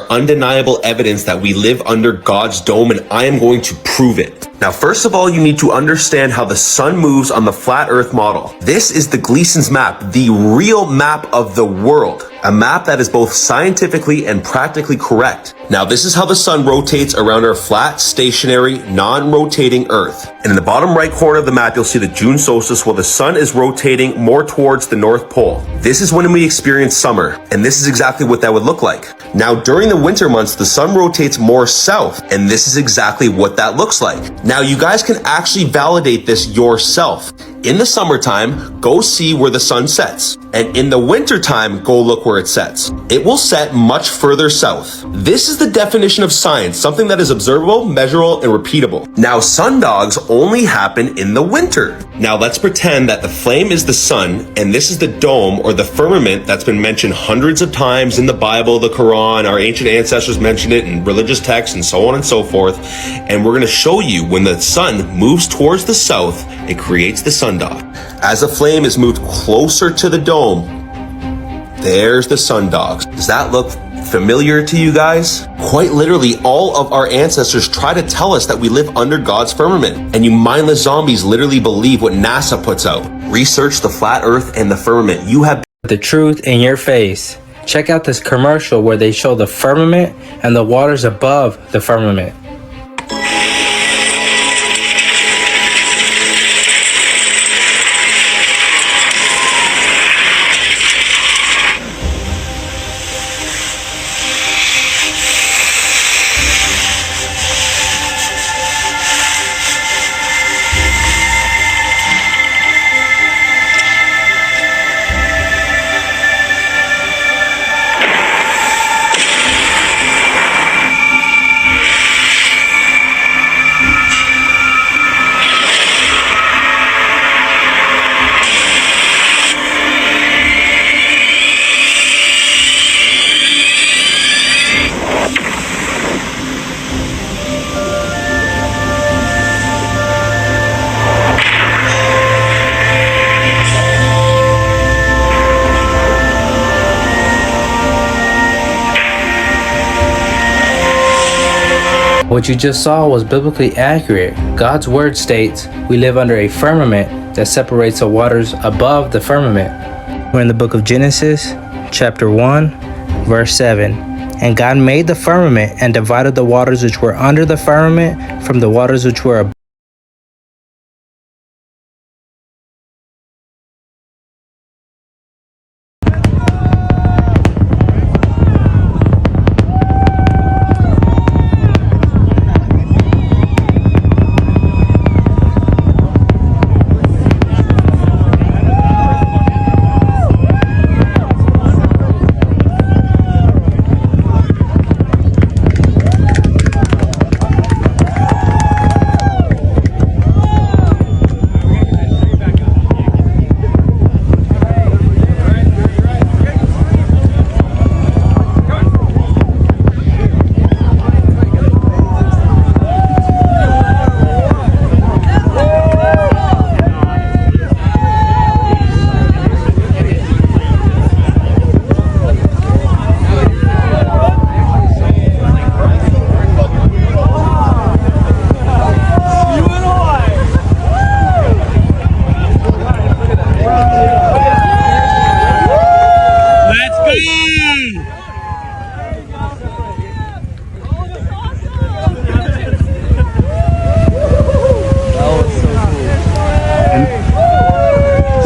are undeniable evidence that we live under God's dome, and I am going to prove it. Now, first of all, you need to understand how the sun moves on the flat earth model. This is the Gleason's map, the real map of the world. A map that is both scientifically and practically correct. Now, this is how the sun rotates around our flat, stationary, non-rotating Earth. And in the bottom right corner of the map, you'll see the June solstice while the sun is rotating more towards the North Pole. This is when we experience summer, and this is exactly what that would look like. Now, during the winter months, the sun rotates more south, and this is exactly what that looks like. Now, you guys can actually validate this yourself. In the summertime, go see where the sun sets. And in the wintertime, go look where it sets. It will set much further south. This is the definition of science, something that is observable, measurable, and repeatable. Now, sundogs only happen in the winter. Now, let's pretend that the flame is the sun, and this is the dome or the firmament that's been mentioned hundreds of times in the Bible, the Quran, our ancient ancestors mentioned it in religious texts, and so on and so forth. And we're going to show you when the sun moves towards the south, it creates the sundog. As the flame is moved closer to the dome, there's the sundogs. Does that look familiar to you guys? Quite literally, all of our ancestors try to tell us that we live under God's firmament. And you mindless zombies literally believe what NASA puts out. Research the flat earth and the firmament. You have the truth in your face. Check out this commercial where they show the firmament and the waters above the firmament. What you just saw was biblically accurate. God's word states we live under a firmament that separates the waters above the firmament. We're in the book of Genesis, chapter 1, verse 7. And God made the firmament and divided the waters which were under the firmament from the waters which were above.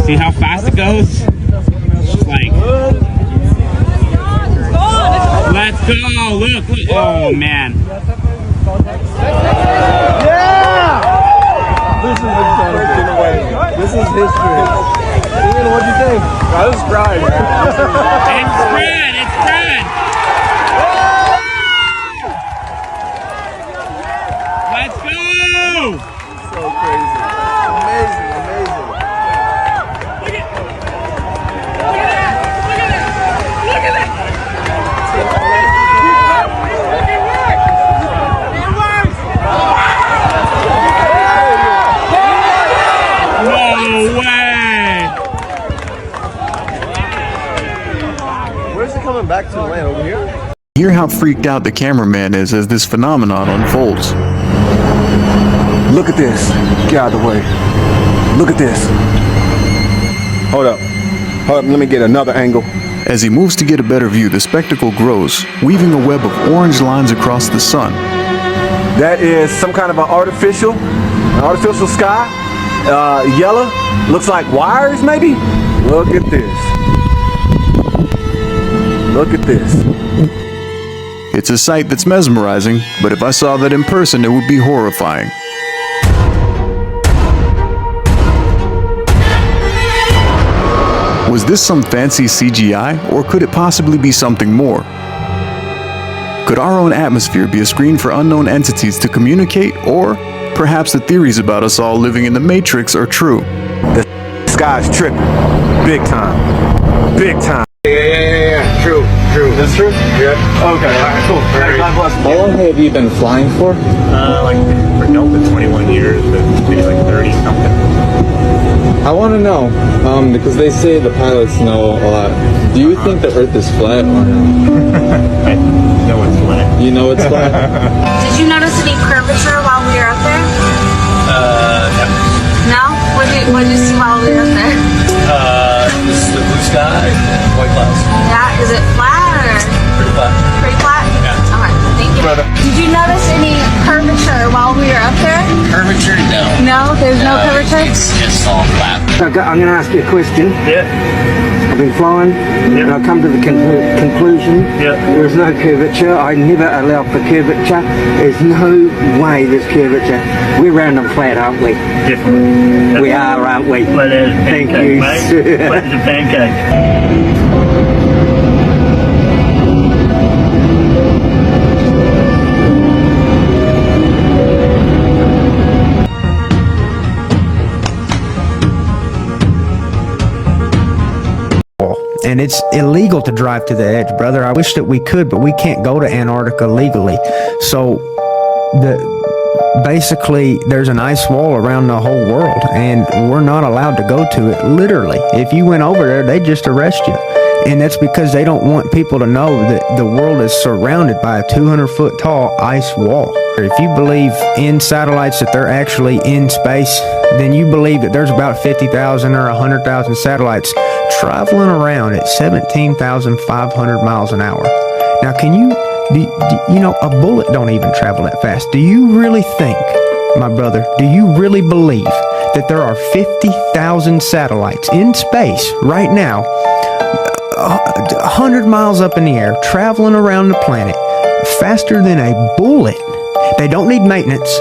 See how fast it goes? Just like, let's go, look, oh man. Yeah! This is incredible. This is history. Ian, what'd you think? I was crying. It's spread, it's spread. Let's go! So crazy. Amazing, amazing. No way! Where's it coming back to land? Over here? how freaked out the cameraman is as this phenomenon unfolds. Look at this. Get out of the way. Look at this. Hold up. Hold up, let me get another angle. As he moves to get a better view, the spectacle grows, weaving a web of orange lines across the sun. That is some kind of an artificial sky. Yellow. Looks like wires, maybe? Look at this. Look at this. It's a sight that's mesmerizing, but if I saw that in person, it would be horrifying. Was this some fancy CGI, or could it possibly be something more? Could our own atmosphere be a screen for unknown entities to communicate, or perhaps the theories about us all living in the Matrix are true? The sky's tripping. Big time. Big time. Yeah. True. That's true? Yeah. Okay, alright, cool. God bless. How long have you been flying for? For Delta, 21 years, but maybe like 30 something. I want to know, because they say the pilots know a lot. Do you think the Earth is flat? I know it's flat. You know it's flat? Did you notice any curvature while we were up there? No. No? What did you see while we were up there? This is the blue sky, white clouds. Yeah, is it flat or? Pretty flat. Pretty flat? Yeah. Alright, thank you. Did you notice any curvature while we were up there? Curvature? No. No? There's no curvature? It's just all flat. I'm going to ask you a question. Yeah. I've been flying, and I've come to the conclusion there's no curvature. I never allow for curvature. There's no way there's curvature. We're round and flat, aren't we? Definitely. We are, aren't we? Flat as a Thank pancake, you. mate. Flat as a pancake. And it's illegal to drive to the edge, brother. I wish that we could, but we can't go to Antarctica legally. So basically there's an ice wall around the whole world, and we're not allowed to go to it, literally. If you went over there, they'd just arrest you. And that's because they don't want people to know that the world is surrounded by a 200-foot tall ice wall. If you believe in satellites that they're actually in space, then you believe that there's about 50,000 or 100,000 satellites traveling around at 17,500 miles an hour. Now, you know, a bullet don't even travel that fast. Do you really think, my brother, do you really believe that there are 50,000 satellites in space right now, 100 miles up in the air, traveling around the planet faster than a bullet? They don't need maintenance.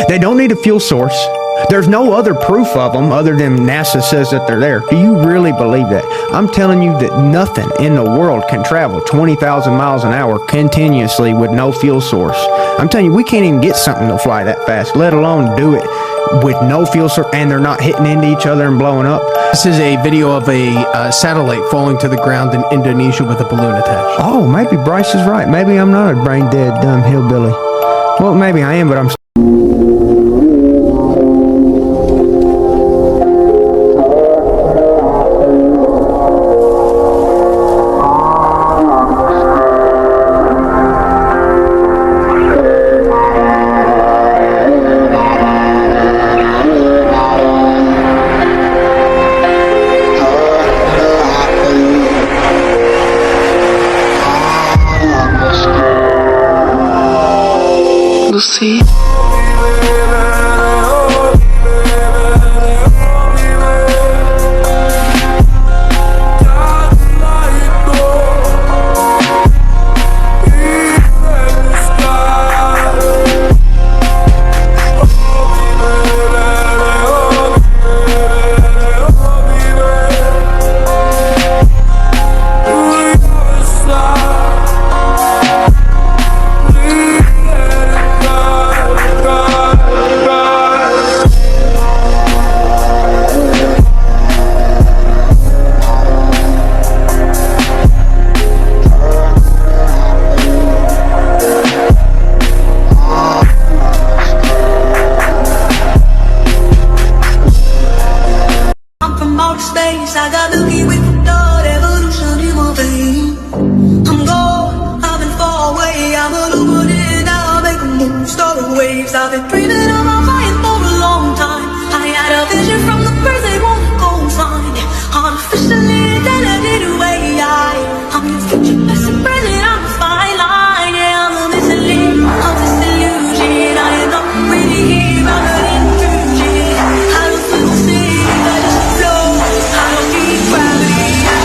They don't need a fuel source. There's no other proof of them other than NASA says that they're there. Do you really believe that? I'm telling you that nothing in the world can travel 20,000 miles an hour continuously with no fuel source. I'm telling you, we can't even get something to fly that fast, let alone do it with no fuel source, and they're not hitting into each other and blowing up. This is a video of a satellite falling to the ground in Indonesia with a balloon attached. Oh, maybe Bryce is right. Maybe I'm not a brain-dead, dumb hillbilly. Well, maybe I am, but I'm... See? waves. I've been dreaming about flying for a long time. I had a vision from the birds, they won't go sign. Artificially talented way, I'm your future best friend, I'm a fine line. Yeah, I'm a missing of this illusion. I am not really here, I'm an intrusion. I don't feel safe, I just flow. I don't need gravity, I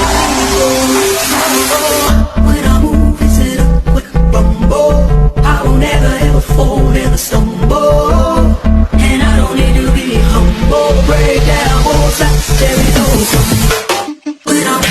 when I move, it's in a quick rumble. I won't ever fall, never stumble. And I don't need to be humble. Break down walls like there is no when I'm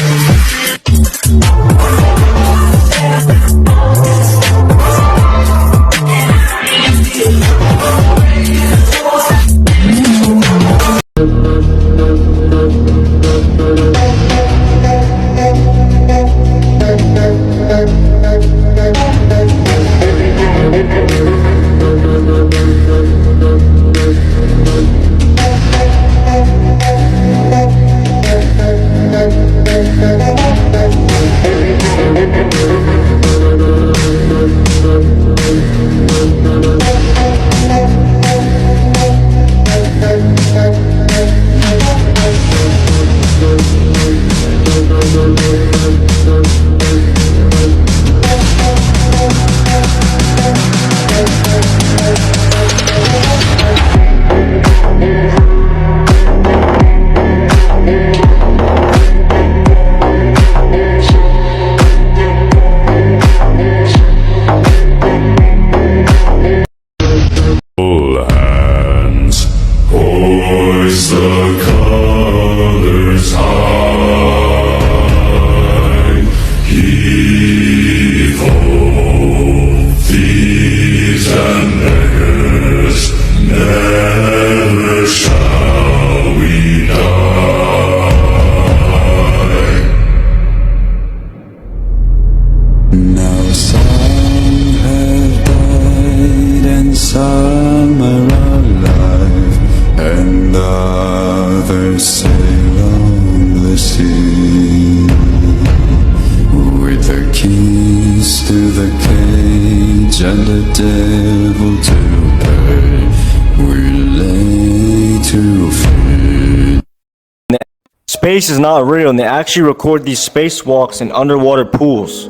Space is not real, and they actually record these spacewalks in underwater pools.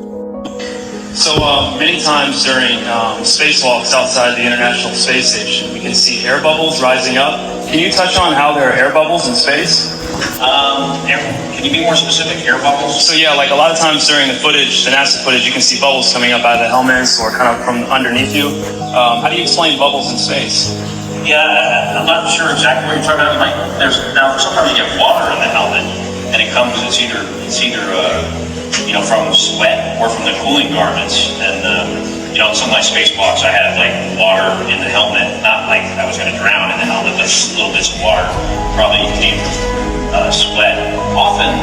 So many times during spacewalks outside the International Space Station, we can see air bubbles rising up. Can you touch on how there are air bubbles in space? Can you be more specific? Air bubbles? So yeah, like a lot of times during the footage, the NASA footage, you can see bubbles coming up out of the helmets or kind of from underneath you. How do you explain bubbles in space? Yeah, I'm not sure exactly what you're talking about. Like, now sometimes you get water in the helmet, and it's either from sweat or from the cooling garments. And some of my spacewalks, I had like water in the helmet, not like I was going to drown in the helmet, but little bits of water probably came from sweat. Often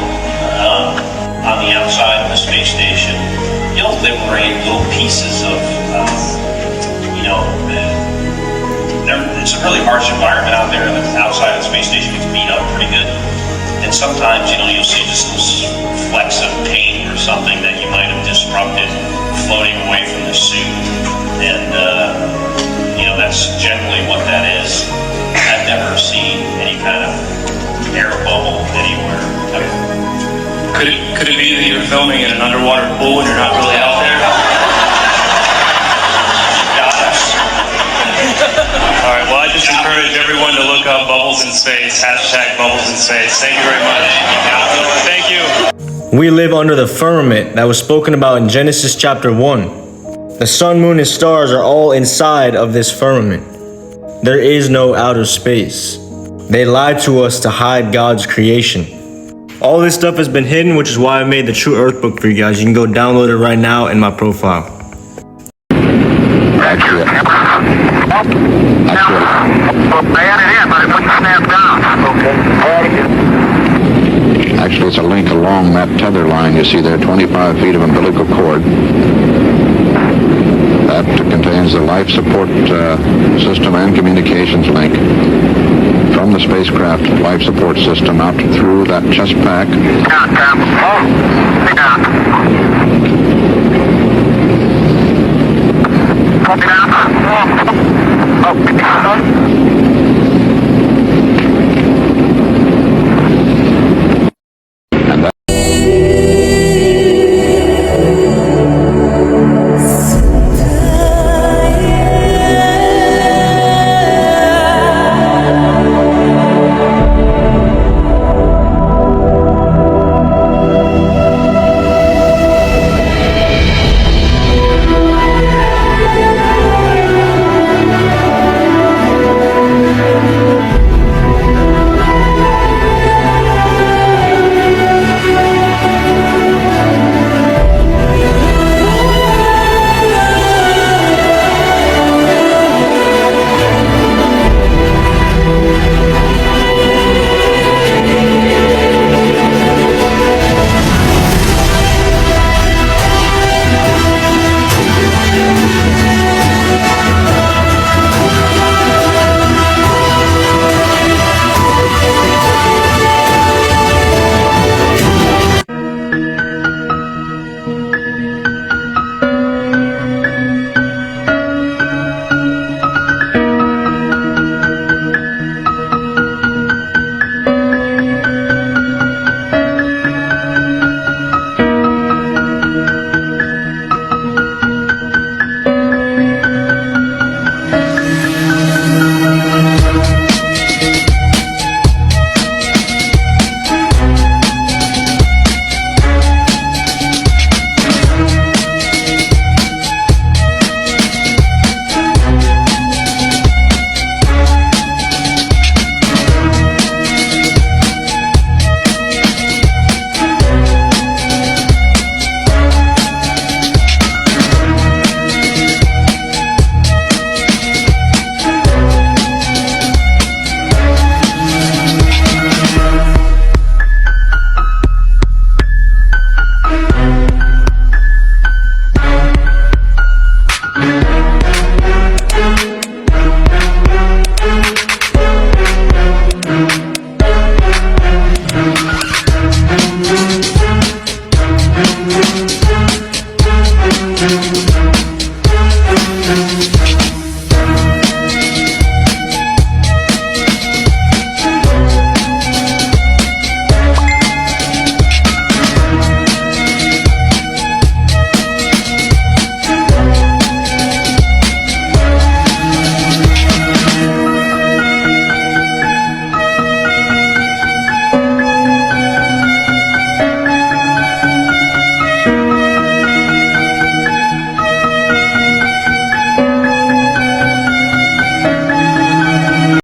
on the outside of the space station, you'll liberate little pieces of it's a really harsh environment out there, and the outside of the space station gets beat up pretty good. And sometimes, you'll see just those flecks of paint or something that you might have disrupted floating away from the suit. And, that's generally what that is. I've never seen any kind of air bubble anywhere. Could it be that you're filming in an underwater pool and you're not really out there? All right, well, I just encourage everyone to look up bubbles in space, #bubbles in space. Thank you very much. Thank you. We live under the firmament that was spoken about in Genesis chapter 1. The sun, moon, and stars are all inside of this firmament. There is no outer space. They lied to us to hide God's creation. All this stuff has been hidden, which is why I made the True Earth book for you guys. You can go download it right now in my profile. Accurate. Actually, it's a link along that tether line you see there, 25 feet of umbilical cord. That contains the life support system and communications link from the spacecraft life support system out through that chest pack. Oh,